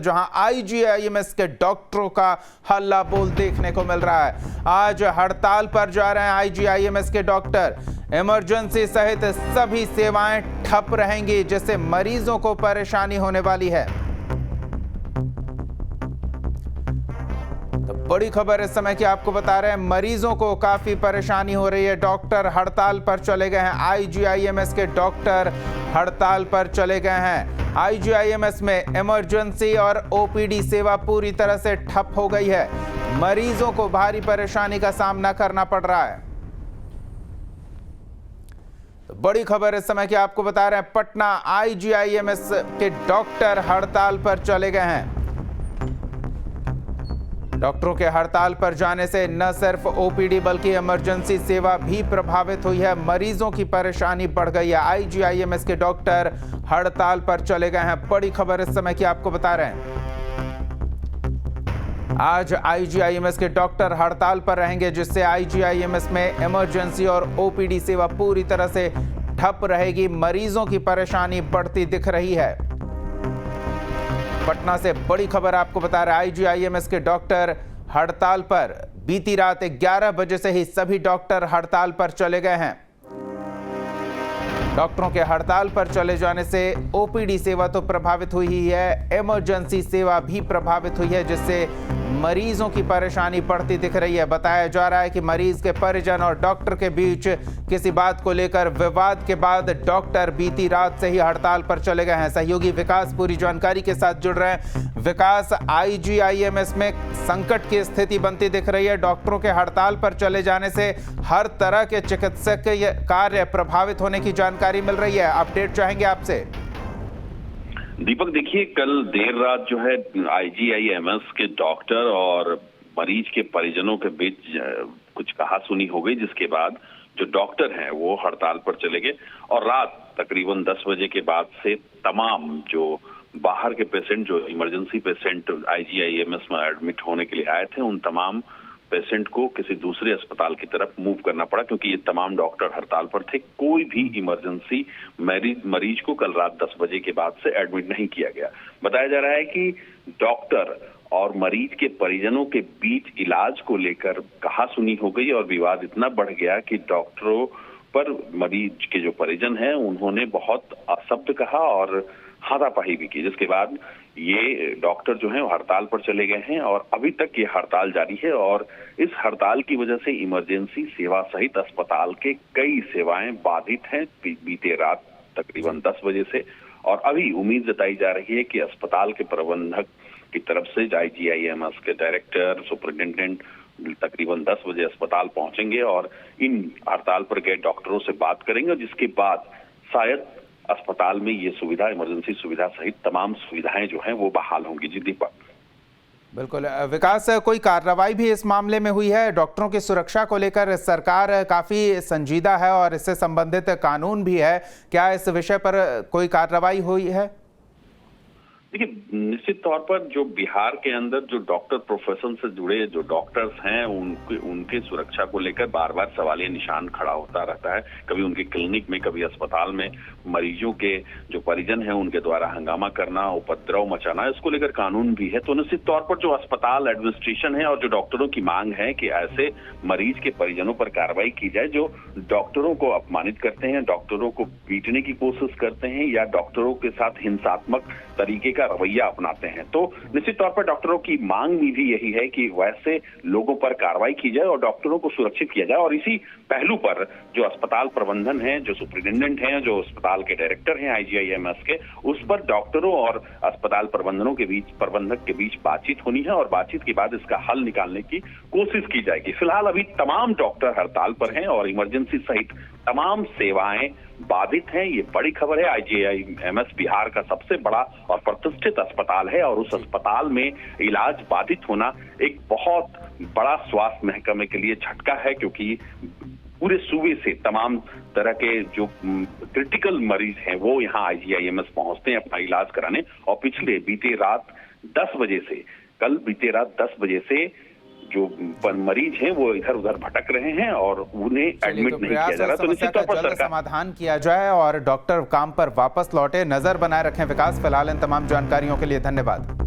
जहां आईजीआईएमएस के डॉक्टरों का हल्ला बोल देखने को मिल रहा है। आज हड़ताल पर जा रहे हैं आईजीआईएमएस के डॉक्टर। इमरजेंसी सहित सभी सेवाएं ठप रहेंगी, जिससे मरीजों को परेशानी होने वाली है। तो बड़ी खबर इस समय की आपको बता रहे हैं, मरीजों को काफी परेशानी हो रही है। डॉक्टर हड़ताल पर चले गए हैं। आईजीआईएमएस के डॉक्टर हड़ताल पर चले गए हैं। आईजीआईएमएस में इमरजेंसी और ओपीडी सेवा पूरी तरह से ठप हो गई है। मरीजों को भारी परेशानी का सामना करना पड़ रहा है। तो बड़ी खबर इस समय की आपको बता रहे हैं, पटना आईजीआईएमएस के डॉक्टर हड़ताल पर चले गए हैं। डॉक्टरों के हड़ताल पर जाने से न सिर्फ ओपीडी बल्कि इमरजेंसी सेवा भी प्रभावित हुई है। मरीजों की परेशानी बढ़ गई है। आईजीआईएमएस के डॉक्टर हड़ताल पर चले गए हैं। बड़ी खबर इस समय की आपको बता रहे हैं, आज आईजीआईएमएस के डॉक्टर हड़ताल पर रहेंगे, जिससे आईजीआईएमएस में इमरजेंसी और ओपीडी सेवा पूरी तरह से ठप रहेगी। मरीजों की परेशानी बढ़ती दिख रही है। पटना से बड़ी खबर आपको बता रहे हैं, आईजीआईएमएस के डॉक्टर हड़ताल पर। बीती रात 11 बजे से ही सभी डॉक्टर हड़ताल पर चले गए हैं। डॉक्टरों के हड़ताल पर चले जाने से ओपीडी सेवा तो प्रभावित हुई ही है, इमरजेंसी सेवा भी प्रभावित हुई है, जिससे मरीजों की परेशानी बढ़ती दिख रही है। बताया जा रहा है कि मरीज के परिजन और डॉक्टर के बीच किसी बात को लेकर विवाद के बाद डॉक्टर बीती रात से ही हड़ताल पर चले गए हैं। सहयोगी विकास पूरी जानकारी के साथ जुड़ रहे हैं। विकास, आईजीआईएमएस में संकट की स्थिति बनती दिख रही है। डॉक्टरों के हड़ताल पर चले जाने से हर तरह के चिकित्सकीय कार्य प्रभावित होने की जानकारी मिल रही है। अपडेट चाहेंगे आपसे। दीपक, देखिए, कल देर रात जो है आईजीआईएमएस के डॉक्टर और मरीज के परिजनों के बीच कुछ कहासुनी हो गई, जिसके बाद जो डॉक्टर हैं वो हड़ताल पर चले गए और रात तकरीबन 10 बजे के बाद से तमाम जो बाहर के पेशेंट, जो इमरजेंसी पेशेंट आईजीआईएमएस में एडमिट होने के लिए आए थे, उन तमाम पेशेंट को किसी दूसरे अस्पताल की तरफ मूव करना पड़ा, क्योंकि ये तमाम डॉक्टर हड़ताल पर थे। कोई भी इमरजेंसी मरीज को कल रात 10 बजे के बाद से एडमिट नहीं किया गया। बताया जा रहा है कि डॉक्टर और मरीज के परिजनों के बीच इलाज को लेकर कहासुनी हो गई और विवाद इतना बढ़ गया कि डॉक्टरों पर मरीज के जो परिजन हैं उन्होंने बहुत अपशब्द कहा और हाथापाई भी की, जिसके बाद ये डॉक्टर जो हैं हड़ताल पर चले गए हैं और अभी तक ये हड़ताल जारी है। और इस हड़ताल की वजह से इमरजेंसी सेवा सहित अस्पताल के कई सेवाएं बाधित हैं बीते रात तकरीबन 10 बजे से। और अभी उम्मीद जताई जा रही है कि अस्पताल के प्रबंधक की तरफ से आईजीआईएमएस के डायरेक्टर, सुपरिटेंडेंट तकरीबन 10 बजे अस्पताल पहुंचेंगे और इन हड़ताल पर गए डॉक्टरों से बात करेंगे, जिसके बाद शायद अस्पताल में ये सुविधा, इमरजेंसी सुविधा सहित तमाम सुविधाएं जो हैं वो बहाल होंगी। जी दीपक। बिल्कुल विकास, कोई कार्रवाई भी इस मामले में हुई है? डॉक्टरों की सुरक्षा को लेकर सरकार काफी संजीदा है और इससे संबंधित कानून भी है। क्या इस विषय पर कोई कार्रवाई हुई है? देखिए, निश्चित तौर पर जो बिहार के अंदर जो डॉक्टर प्रोफेशन से जुड़े जो डॉक्टर्स हैं उनके सुरक्षा को लेकर बार बार सवालिया निशान खड़ा होता रहता है। कभी उनके क्लिनिक में, कभी अस्पताल में मरीजों के जो परिजन हैं उनके द्वारा हंगामा करना, उपद्रव मचाना, इसको लेकर कानून भी है। तो निश्चित तौर पर जो अस्पताल एडमिनिस्ट्रेशन है और जो डॉक्टरों की मांग है कि ऐसे मरीज के परिजनों पर कार्रवाई की जाए जो डॉक्टरों को अपमानित करते हैं, डॉक्टरों को पीटने की कोशिश करते हैं या डॉक्टरों के साथ हिंसात्मक तरीके का रवैया अपनाते हैं। तो निश्चित तौर पर डॉक्टरों की मांग भी यही है कि वैसे लोगों पर कार्रवाई की जाए और डॉक्टरों को सुरक्षित किया जाए। और इसी पहलू पर जो अस्पताल प्रबंधन है, जो सुपरिटेंडेंट हैं, जो अस्पताल के डायरेक्टर हैं आईजीआईएमएस के, उस पर डॉक्टरों और अस्पताल प्रबंधक के बीच बातचीत होनी है और बातचीत के बाद इसका हल निकालने की कोशिश की जाएगी। फिलहाल अभी तमाम डॉक्टर हड़ताल पर हैं और इमरजेंसी सहित तमाम सेवाएं बाधित हैं। ये बड़ी खबर है। आईजीआईएमएस बिहार का सबसे बड़ा और प्रतिष्ठित अस्पताल है और उस अस्पताल में इलाज बाधित होना एक बहुत बड़ा स्वास्थ्य महकमे के लिए झटका है, क्योंकि पूरे सूबे से तमाम तरह के जो क्रिटिकल मरीज हैं वो यहाँ आईजीआईएमएस पहुंचते हैं अपना इलाज कराने। और बीते रात 10 बजे से जो मरीज हैं वो इधर उधर भटक रहे हैं और उन्हें एडमिट नहीं किया जा रहा। तो निश्चित तौर पर सरकार समाधान किया जाए और डॉक्टर काम पर वापस लौटे, नजर बनाए रखें। विकास, फिलहाल इन तमाम जानकारियों के लिए धन्यवाद।